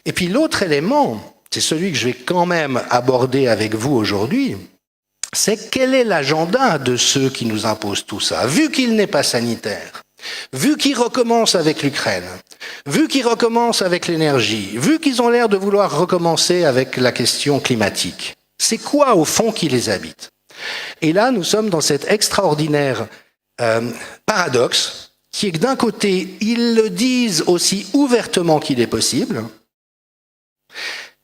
Et puis l'autre élément, c'est celui que je vais quand même aborder avec vous aujourd'hui, c'est quel est l'agenda de ceux qui nous imposent tout ça, vu qu'il n'est pas sanitaire, vu qu'ils recommencent avec l'Ukraine, vu qu'ils recommencent avec l'énergie, vu qu'ils ont l'air de vouloir recommencer avec la question climatique. C'est quoi au fond qui les habite? Et là, nous sommes dans cet extraordinaire paradoxe, qui est que d'un côté, ils le disent aussi ouvertement qu'il est possible,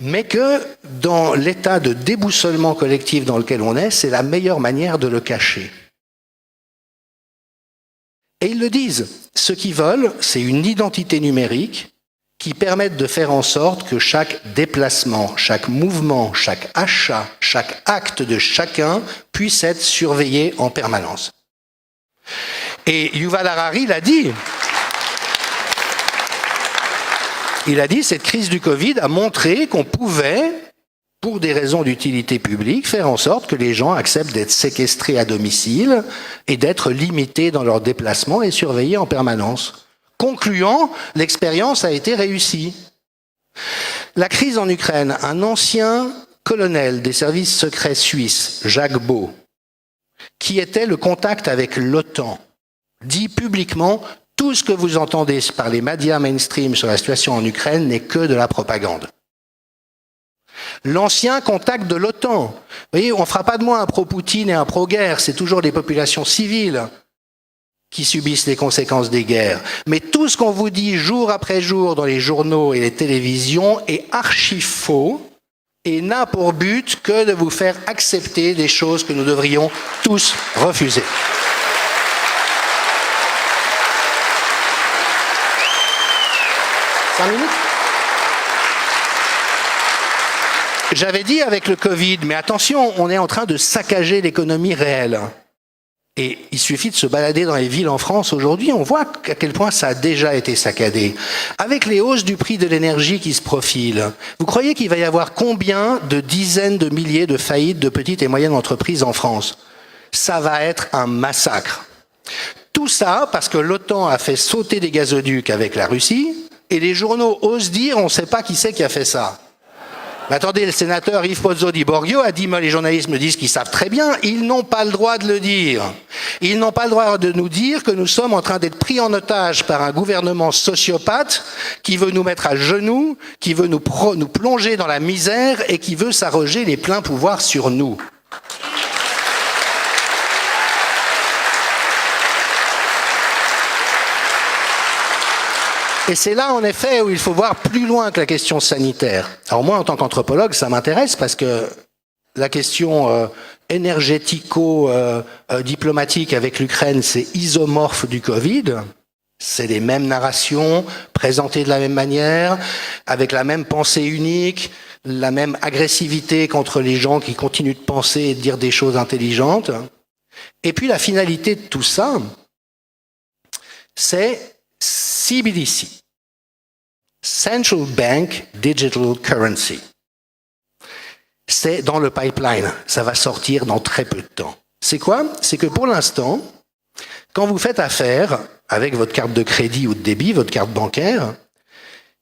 mais que dans l'état de déboussolement collectif dans lequel on est, c'est la meilleure manière de le cacher. Et ils le disent, ce qu'ils veulent, c'est une identité numérique qui permette de faire en sorte que chaque déplacement, chaque mouvement, chaque achat, chaque acte de chacun puisse être surveillé en permanence. Et Yuval Harari l'a dit. Il a dit, cette crise du Covid a montré qu'on pouvait, pour des raisons d'utilité publique, faire en sorte que les gens acceptent d'être séquestrés à domicile et d'être limités dans leurs déplacements et surveillés en permanence. Concluant, l'expérience a été réussie. La crise en Ukraine, un ancien colonel des services secrets suisses, Jacques Beau, qui était le contact avec l'OTAN, dit publiquement « Tout ce que vous entendez par les médias mainstream sur la situation en Ukraine n'est que de la propagande. » L'ancien contact de l'OTAN. Vous voyez, on ne fera pas de moi un pro-Poutine et un pro-guerre, c'est toujours les populations civiles qui subissent les conséquences des guerres. Mais tout ce qu'on vous dit jour après jour dans les journaux et les télévisions est archi faux et n'a pour but que de vous faire accepter des choses que nous devrions tous refuser. J'avais dit avec le Covid, mais attention, on est en train de saccager l'économie réelle. Et il suffit de se balader dans les villes en France aujourd'hui, on voit à quel point ça a déjà été saccadé. Avec les hausses du prix de l'énergie qui se profilent, vous croyez qu'il va y avoir combien de dizaines de milliers de faillites de petites et moyennes entreprises en France? Ça va être un massacre. Tout ça parce que l'OTAN a fait sauter des gazoducs avec la Russie, et les journaux osent dire, on ne sait pas qui c'est qui a fait ça. Mais attendez, le sénateur Yves Pozzo di Borgio a dit, moi les journalistes me disent qu'ils savent très bien, ils n'ont pas le droit de le dire. Ils n'ont pas le droit de nous dire que nous sommes en train d'être pris en otage par un gouvernement sociopathe qui veut nous mettre à genoux, qui veut nous plonger dans la misère et qui veut s'arroger les pleins pouvoirs sur nous. Et c'est là, en effet, où il faut voir plus loin que la question sanitaire. Alors moi, en tant qu'anthropologue, ça m'intéresse parce que la question énergético-diplomatique avec l'Ukraine, c'est isomorphe du Covid. C'est les mêmes narrations, présentées de la même manière, avec la même pensée unique, la même agressivité contre les gens qui continuent de penser et de dire des choses intelligentes. Et puis la finalité de tout ça, c'est CBDC, Central Bank Digital Currency. C'est dans le pipeline, ça va sortir dans très peu de temps. C'est quoi? C'est que pour l'instant, quand vous faites affaire avec votre carte de crédit ou de débit, votre carte bancaire,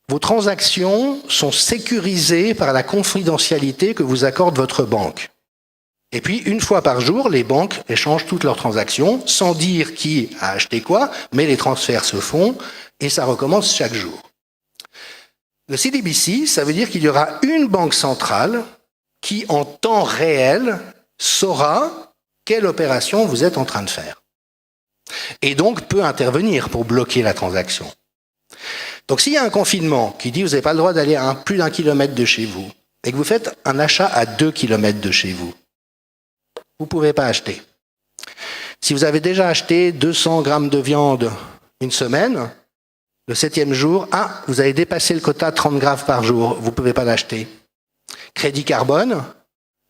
vos transactions sont sécurisées par la confidentialité que vous accorde votre banque. Et puis, une fois par jour, les banques échangent toutes leurs transactions, sans dire qui a acheté quoi, mais les transferts se font, et ça recommence chaque jour. Le CBDC, ça veut dire qu'il y aura une banque centrale qui, en temps réel, saura quelle opération vous êtes en train de faire. Et donc, peut intervenir pour bloquer la transaction. Donc, s'il y a un confinement qui dit que vous n'avez pas le droit d'aller à plus d'1 kilomètre de chez vous, et que vous faites un achat à 2 kilomètres de chez vous, vous ne pouvez pas acheter. Si vous avez déjà acheté 200 grammes de viande une semaine, le 7e jour, vous avez dépassé le quota 30 grammes par jour, vous ne pouvez pas l'acheter. Crédit carbone,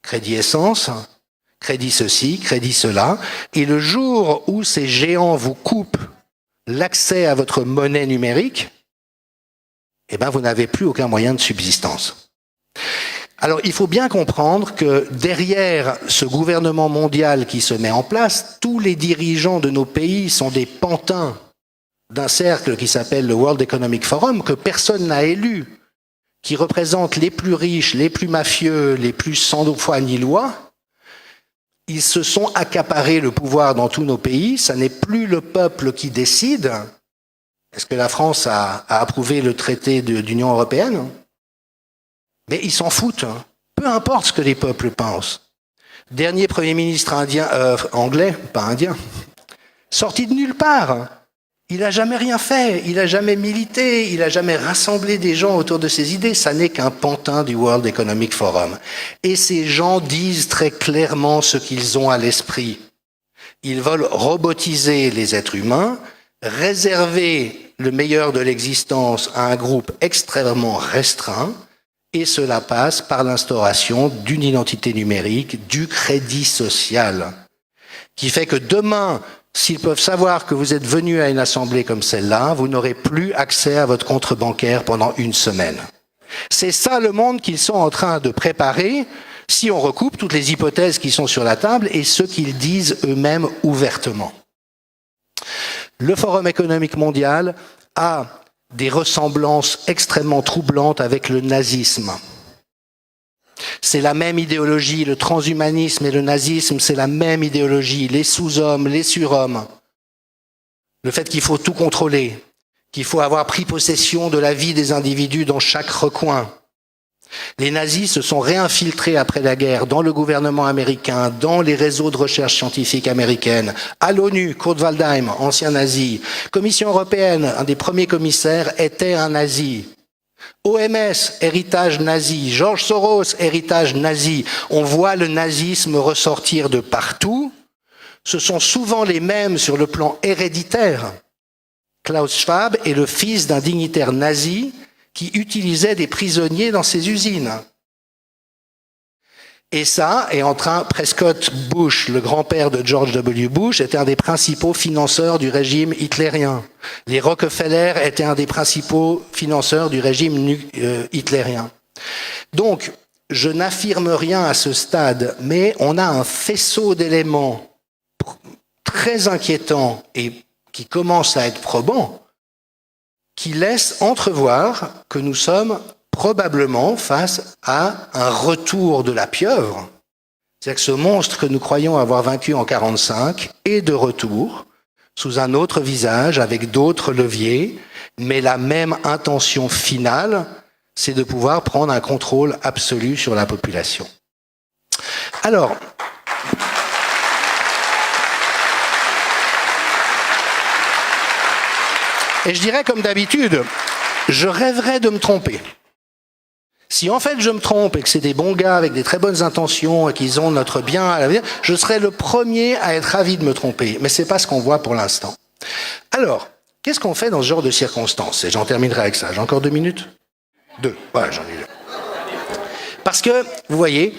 crédit essence, crédit ceci, crédit cela. Et le jour où ces géants vous coupent l'accès à votre monnaie numérique, eh ben, vous n'avez plus aucun moyen de subsistance. Alors, il faut bien comprendre que derrière ce gouvernement mondial qui se met en place, tous les dirigeants de nos pays sont des pantins d'un cercle qui s'appelle le World Economic Forum, que personne n'a élu, qui représentent les plus riches, les plus mafieux, les plus sans foi ni loi, ils se sont accaparés le pouvoir dans tous nos pays. Ça n'est plus le peuple qui décide. Est-ce que la France a approuvé le traité d'Union européenne? Mais ils s'en foutent. Peu importe ce que les peuples pensent. Dernier Premier ministre anglais, pas indien, sorti de nulle part. Il n'a jamais rien fait, il n'a jamais milité, il n'a jamais rassemblé des gens autour de ses idées. Ça n'est qu'un pantin du World Economic Forum. Et ces gens disent très clairement ce qu'ils ont à l'esprit. Ils veulent robotiser les êtres humains, réserver le meilleur de l'existence à un groupe extrêmement restreint, et cela passe par l'instauration d'une identité numérique, du crédit social, qui fait que demain, s'ils peuvent savoir que vous êtes venu à une assemblée comme celle-là, vous n'aurez plus accès à votre compte bancaire pendant une semaine. C'est ça le monde qu'ils sont en train de préparer, si on recoupe toutes les hypothèses qui sont sur la table et ce qu'ils disent eux-mêmes ouvertement. Le Forum économique mondial a des ressemblances extrêmement troublantes avec le nazisme. C'est la même idéologie, le transhumanisme et le nazisme, c'est la même idéologie, les sous-hommes, les surhommes. Le fait qu'il faut tout contrôler, qu'il faut avoir pris possession de la vie des individus dans chaque recoin. Les nazis se sont réinfiltrés après la guerre dans le gouvernement américain, dans les réseaux de recherche scientifique américaine, à l'ONU, Kurt Waldheim, ancien nazi, Commission européenne, un des premiers commissaires était un nazi. OMS, héritage nazi, George Soros, héritage nazi. On voit le nazisme ressortir de partout. Ce sont souvent les mêmes sur le plan héréditaire. Klaus Schwab est le fils d'un dignitaire nazi qui utilisait des prisonniers dans ses usines. Et ça est en train, Prescott Bush, le grand-père de George W. Bush, était un des principaux financeurs du régime hitlérien. Les Rockefeller étaient un des principaux financeurs du régime hitlérien. Donc, je n'affirme rien à ce stade, mais on a un faisceau d'éléments très inquiétants et qui commencent à être probants, qui laissent entrevoir que nous sommes probablement face à un retour de la pieuvre. C'est-à-dire que ce monstre que nous croyons avoir vaincu en 1945 est de retour, sous un autre visage, avec d'autres leviers, mais la même intention finale, c'est de pouvoir prendre un contrôle absolu sur la population. Alors, et je dirais comme d'habitude, je rêverais de me tromper. Si en fait je me trompe et que c'est des bons gars avec des très bonnes intentions et qu'ils ont notre bien à l'avenir, je serais le premier à être ravi de me tromper. Mais c'est pas ce qu'on voit pour l'instant. Alors, qu'est-ce qu'on fait dans ce genre de circonstances? Et j'en terminerai avec ça. J'ai encore 2 minutes? 2. Voilà, j'en ai 2. Parce que, vous voyez,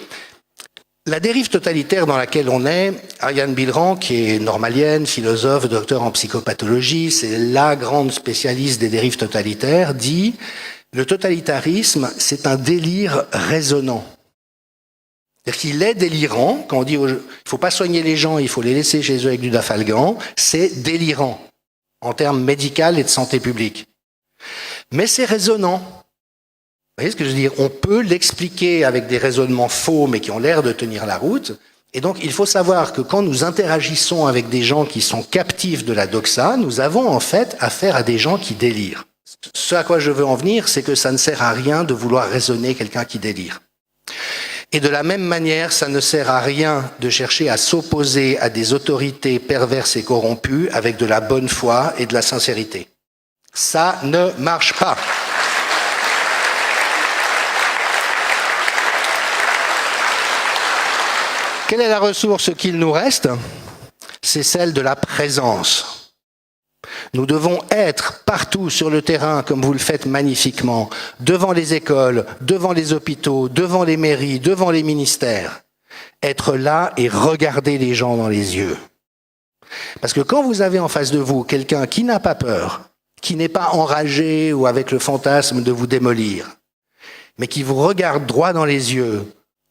la dérive totalitaire dans laquelle on est, Ariane Bilran, qui est normalienne, philosophe, docteur en psychopathologie, c'est la grande spécialiste des dérives totalitaires, dit le totalitarisme, c'est un délire résonnant. C'est-à-dire qu'il est délirant, quand on dit il ne faut pas soigner les gens, il faut les laisser chez eux avec du dafalgan, c'est délirant en termes médicaux et de santé publique. Mais c'est résonnant. Vous voyez ce que je veux dire? On peut l'expliquer avec des raisonnements faux, mais qui ont l'air de tenir la route. Et donc, il faut savoir que quand nous interagissons avec des gens qui sont captifs de la doxa, nous avons en fait affaire à des gens qui délirent. Ce à quoi je veux en venir, c'est que ça ne sert à rien de vouloir raisonner quelqu'un qui délire. Et de la même manière, ça ne sert à rien de chercher à s'opposer à des autorités perverses et corrompues avec de la bonne foi et de la sincérité. Ça ne marche pas. Quelle est la ressource qu'il nous reste? C'est celle de la présence. Nous devons être partout sur le terrain, comme vous le faites magnifiquement, devant les écoles, devant les hôpitaux, devant les mairies, devant les ministères. Être là et regarder les gens dans les yeux. Parce que quand vous avez en face de vous quelqu'un qui n'a pas peur, qui n'est pas enragé ou avec le fantasme de vous démolir, mais qui vous regarde droit dans les yeux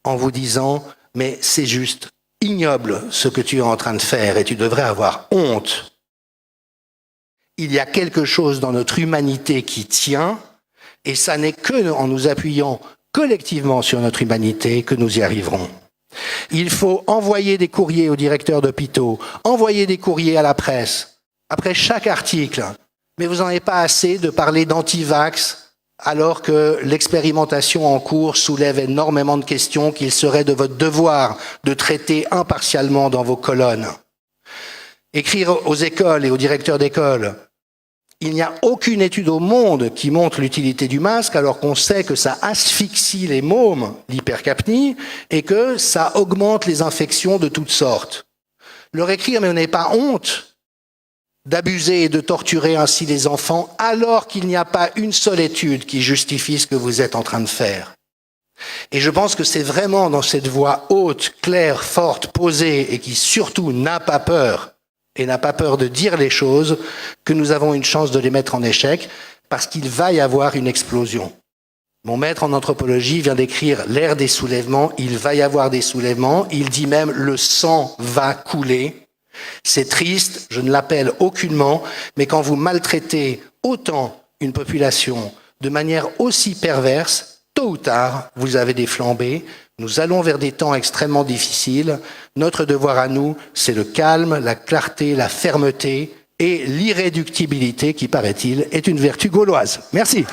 en vous disant « mais c'est juste ignoble ce que tu es en train de faire et tu devrais avoir honte ». Il y a quelque chose dans notre humanité qui tient Et ça n'est que en nous appuyant collectivement sur notre humanité que nous y arriverons. Il faut envoyer des courriers aux directeurs d'hôpitaux, envoyer des courriers à la presse, après chaque article. Mais vous n'en avez pas assez de parler d'anti-vax alors que l'expérimentation en cours soulève énormément de questions qu'il serait de votre devoir de traiter impartialement dans vos colonnes. Écrire aux écoles et aux directeurs d'école, il n'y a aucune étude au monde qui montre l'utilité du masque alors qu'on sait que ça asphyxie les mômes, l'hypercapnie, et que ça augmente les infections de toutes sortes. Leur écrire, mais vous n'avez pas honte d'abuser et de torturer ainsi les enfants alors qu'il n'y a pas une seule étude qui justifie ce que vous êtes en train de faire. Et je pense que c'est vraiment dans cette voix haute, claire, forte, posée et qui surtout n'a pas peur et n'a pas peur de dire les choses que nous avons une chance de les mettre en échec parce qu'il va y avoir une explosion. Mon maître en anthropologie vient d'écrire l'ère des soulèvements, il va y avoir des soulèvements, il dit même le sang va couler. C'est triste, je ne l'appelle aucunement, mais quand vous maltraitez autant une population de manière aussi perverse, tôt ou tard, vous avez des flambées. Nous allons vers des temps extrêmement difficiles. Notre devoir à nous, c'est le calme, la clarté, la fermeté et l'irréductibilité qui, paraît-il, est une vertu gauloise. Merci.